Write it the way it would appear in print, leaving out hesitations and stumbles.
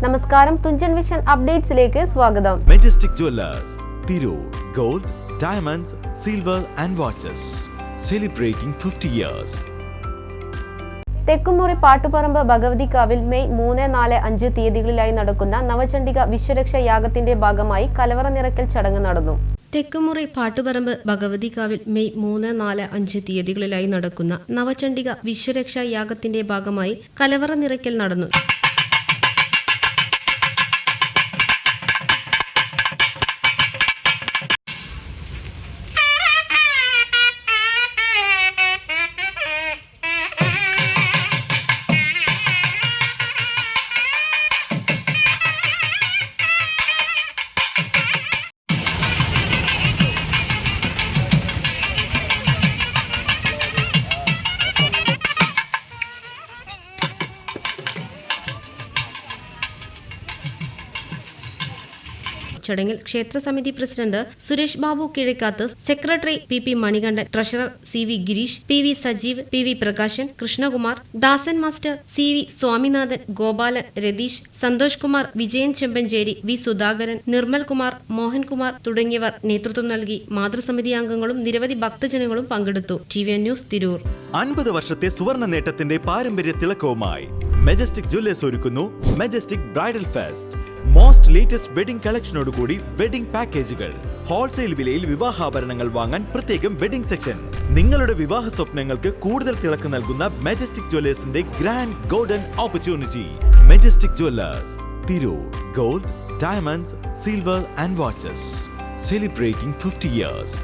നമസ്കാരം, തുഞ്ചൻ വിഷൻ അപ്ഡേറ്റ്സിലേക്ക് സ്വാഗതം. Majestic jewellers, Tirur. Gold, diamonds, silver and watches. Celebrating 50 years. Thekkumuri Pattuparamb ഭഗവതിക്കാവിൽ മെയ് 3, 4, 5 തീയതികളിലായി നടക്കുന്ന നവചണ്ഡിക വിശ്വരക്ഷാ യാഗത്തിന്റെ ഭാഗമായി കലവറ നിറയ്ക്കൽ ചടങ്ങ് നടന്നു. തെക്കുമുറി പാട്ടുപറമ്പ് ഭഗവതിക്കാവിൽ മെയ് 3, 4, 5 തീയതികളിലായി നടക്കുന്ന നവചണ്ഡിക വിശ്വരക്ഷാ യാഗത്തിന്റെ ഭാഗമായി കലവറ നിറയ്ക്കൽ നടന്നു. ചടങ്ങിൽ ക്ഷേത്രസമിതി president Suresh Babu Kizhakkath, secretary P Manikandan, treasurer CV Girish, PV Sajeev, PV Prakashan, Krishnakumar, Dasan master, CV Swaminathan, Gopalan, Ratheesh, Santhosh Kumar, Vijayan Chempancheri, V Sudhakaran, Nirmal Kumar, Mohankumar തുടങ്ങിയവർ നേതൃത്വം നൽകി. മാതൃസമിതി അംഗങ്ങളും നിരവധി ഭക്തജനങ്ങളും പങ്കെടുത്തു. TVN news, Tirur. 50 വർഷത്തെ സുവർണ നേട്ടത്തിന്റെ പാരമ്പര്യ തിളക്കവുമായി മെജസ്റ്റിക് ജുവല്ലേഴ്സ് ഒരുക്കുന്നു majestic bridal fest. Most latest wedding കളക്ഷനോടുകൂടി വെഡിംഗ് പാക്കേജുകൾ. ഹോൾസെയിൽ വിലയിൽ വിവാഹാഭരണങ്ങൾ വാങ്ങാൻ പ്രത്യേകം വെഡിംഗ് സെക്ഷൻ. നിങ്ങളുടെ വിവാഹ സ്വപ്നങ്ങൾക്ക് കൂടുതൽ തിളക്കം നൽകുന്ന മെജസ്റ്റിക് ജുവല്ലേഴ്സിന്റെ grand golden opportunity. Majestic jewellers, Tirur. Gold, diamonds, silver and watches. Celebrating 50 years.